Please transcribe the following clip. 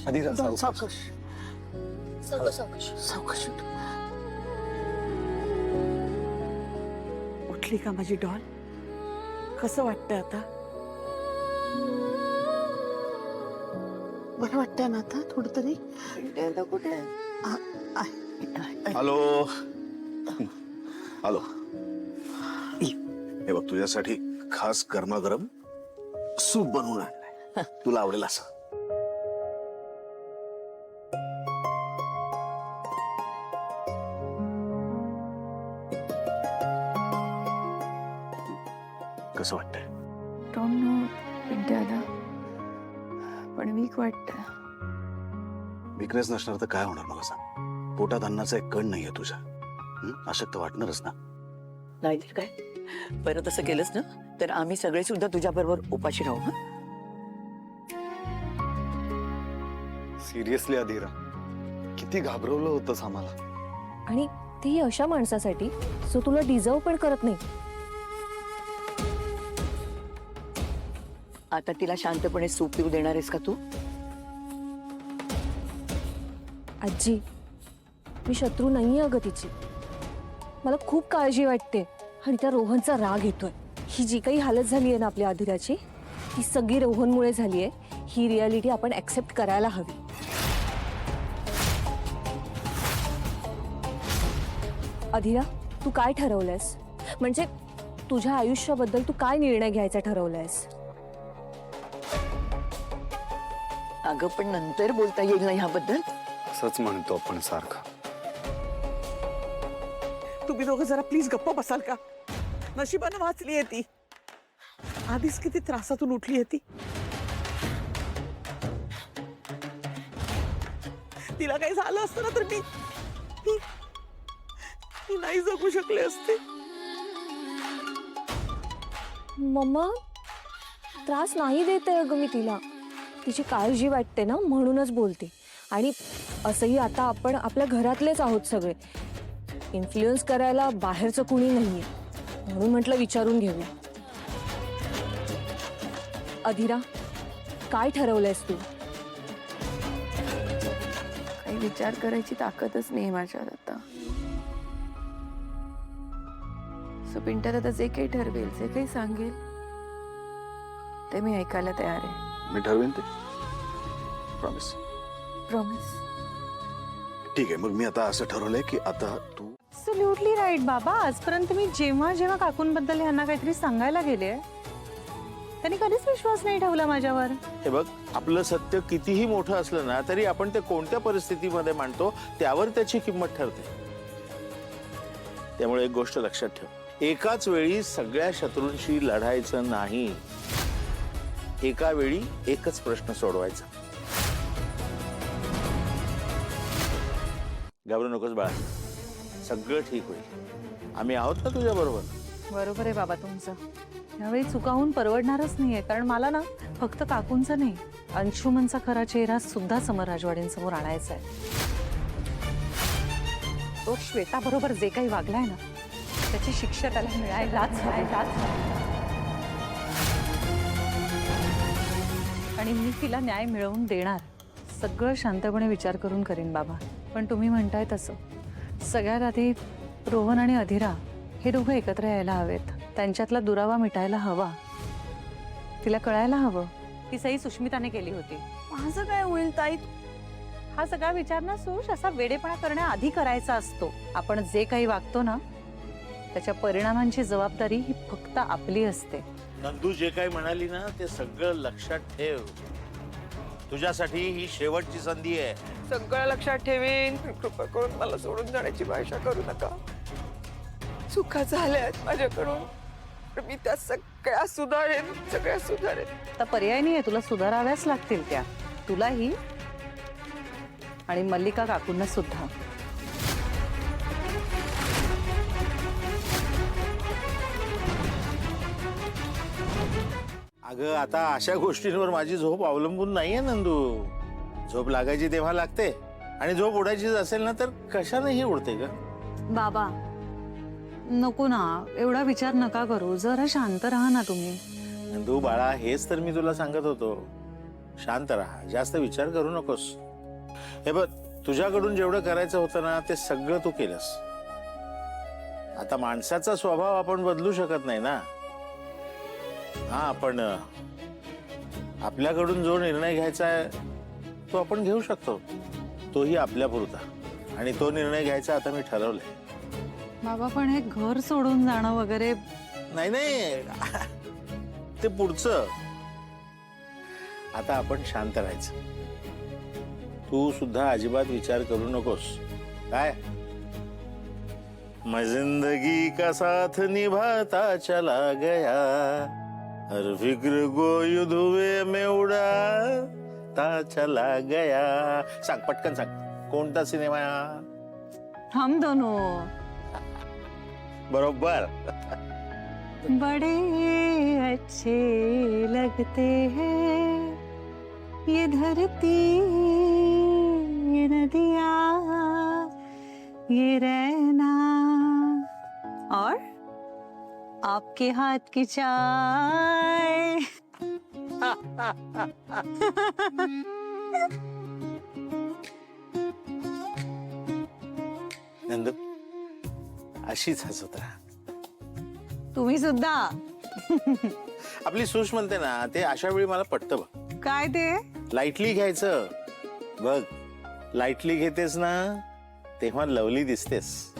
अधिरा सावकाश सावकाश उठली का माझी डॉल? कसं वाटतंय आता? बरं वाटतंय ना आता थोडं तरी? कुठे हॅलो हॅलो, हे बघ तुझ्यासाठी खास गरमागरम सूप बनवून आणलंय, तुला आवडेल असं. कसं वाटतंय? डोंट नो पिंट्याला, पण वीक वाटतंय. विकनेस नसणार तर काय होणार मला सांग? पोटात अन्नाचा एक कण नाहीये तुझ्या. अशक्त वाटणारच ना. नाहीतर काय, बरं तसं केलंस ना तर आम्ही सगळे सुद्धा तुझ्या बरोबर उपाशी राहू. हं? सिरियसली अधिरा, किती घाबरवलं होतंस आम्हाला. आणि ती अशा माणसासाठी जो तुला डिझर्व पण करत नाही. आता तिला शांतपणे सूप पिऊ देणार आहेस का तू? आजी, मी शत्रू नाहीये अगं तिची. मला खूप काळजी वाटते आणि त्या रोहनचा राग येतोय. ही जी काही हालत झाली आहे ना आपल्या अधिराची, ती सगळी रोहनमुळे झाली आहे. ही रियालिटी आपण ऍक्सेप्ट करायला हवी. अधिरा, तू काय ठरवलंयस? म्हणजे तुझ्या आयुष्याबद्दल तू काय निर्णय घ्यायचा ठरवलंयस? अगं पण नंतर बोलता येईल ना ह्याबद्दल. असंच म्हणतो आपण सारखं. तुम्ही दोघं जरा प्लीज गप्प बसाल का? नशिबानं वाचली आहे ती. आधीच किती त्रासातून उठली आहे ती. तिला काही झालं असतं ना तर मी नाही जगू शकले असते. मम्मा, त्रास नाही देते अगं मी तिला. तिची काळजी वाटते ना म्हणूनच बोलते. आणि असंही आता आपण आपल्या घरातलेच आहोत सगळे. इन्फ्लुएन्स करायला बाहेरचं कुणी नाहीये, म्हणून म्हटलं विचारून घेऊया. अधिरा, काय ठरवलंयस तू? काही विचार करायची ताकदच नाही माझ्यात आता. सो पिंट्यात आता जे काही ठरवेल, जे काही सांगेल ते मी ऐकायला तयार आहे. मी ठरवेन ते, प्रॉमिस. प्रॉमिस. ठीक आहे, मग मी आता असं ठरवलंय की आता तू. ॲब्सोल्युटली राईट बाबा. आजपर्यंत मी जेव्हा जेव्हा काकूंबद्दल यांना काहीतरी सांगायला गेले, त्यांनी कधीच विश्वास नाही ठेवला माझ्यावर. हे बघ, आपलं सत्य कितीही मोठं असलं ना तरी आपण ते कोणत्या परिस्थितीमध्ये मांडतो त्यावर त्याची किंमत ठरते. त्यामुळे एक गोष्ट लक्षात ठेव, एकाच वेळी सगळ्या शत्रूंशी लढायचं नाही. एका वेळी एकच प्रश्न सोडवायचा. घाबरू नकोस बाळा, सगळं ठीक होईल. आम्ही आहोत ना तुझ्या बरोबर. बरोबर आहे बाबा तुमचं. यावेळी चुकाहून परवडणारच नाहीये, कारण मला ना फक्त काकूंचा नाही, अंशुमनचा खरा चेहरा सुद्धा समर राजवाड्यांसमोर आणायचा आहे. तो श्वेता बरोबर जे काही वागलाय ना त्याची शिक्षा त्याला मिळायलाच आणि मी तिला न्याय मिळवून देणार. सगळं शांतपणे विचार करून करीन बाबा. पण तुम्ही म्हणताय तसं सगळ्यात आधी रोहन आणि अधिरा हे दोघं एकत्र यायला हवेत. त्यांच्यातला दुरावा मिटायला हवा. तिला कळायला हवं. ती सही सुष्मिताने केली होती. माझं काय होईल ताई? हा सगळा विचार ना सुश असा वेडेपणा करण्याआधी करायचा असतो. आपण जे काही वागतो ना त्याच्या परिणामांची जबाबदारी ही फक्त आपली असते. नंदू जे काही म्हणाली ना ते सगळं लक्षात ठेव. तुझ्यासाठी ही शेवटची संधी आहे. सगळं लक्षात ठेवीन. कृपा करून मला सोडून जाण्याची भाषा करू नका. चुका झाल्यात माझ्याकडून, पण मी त्या सगळ्या सुधारेन. तर पर्याय नाहीये, तुला सुधाराव्याच लागतील त्या. तुलाही आणि मल्लिका काकूंना सुद्धा. अगं आता अशा गोष्टींवर माझी झोप अवलंबून नाहीये नंदू. झोप लागायची तेव्हा लागते आणि झोप उडायचीच असेल ना तर कशानेही उडते ग. बाबा नको ना, एवढा विचार नका करू. जरा शांत राहा ना तुम्ही. नंदू बाळा, हेच तर मी तुला सांगत होतो. शांत राहा, जास्त विचार करू नकोस. हे बघ, तुझ्याकडून जेवढं करायचं होतं ना ते सगळं तू केलंस. आता माणसाचा स्वभाव आपण बदलू शकत नाही ना. हा, आपण आपल्याकडून जो निर्णय घ्यायचा आहे तो आपण घेऊ शकतो, तोही आपल्यापुरता. आणि तो निर्णय घ्यायचा आता मी ठरवलंय. बाबा, पण हे घर सोडून जाणं वगैरे नाही नाही, ते पुढचं. आता आपण शांत राहायचं. तू सुद्धा अजिबात विचार करू नकोस. काय, मैं जिंदगी का साथ निभाता चला गया, हर फिक्र को धुए में उड़ाता चला गया. सांग, पटकन सांग, कोणता सिनेमा? हम दोनों. बरोबर. बड़े अच्छे लगते हैं ये धरती, ये नदियाँ, ये रहना और आपके हाथ की चाय. नंदू, अशीच हसत राहा. तुम्ही सुद्धा. आपली सूश म्हणते ना, ते अशा वेळी मला पटतं बघ. काय ते? लाईटली घ्यायचं. बघ, लाईटली घेतेस ना तेव्हा लवली दिसतेस.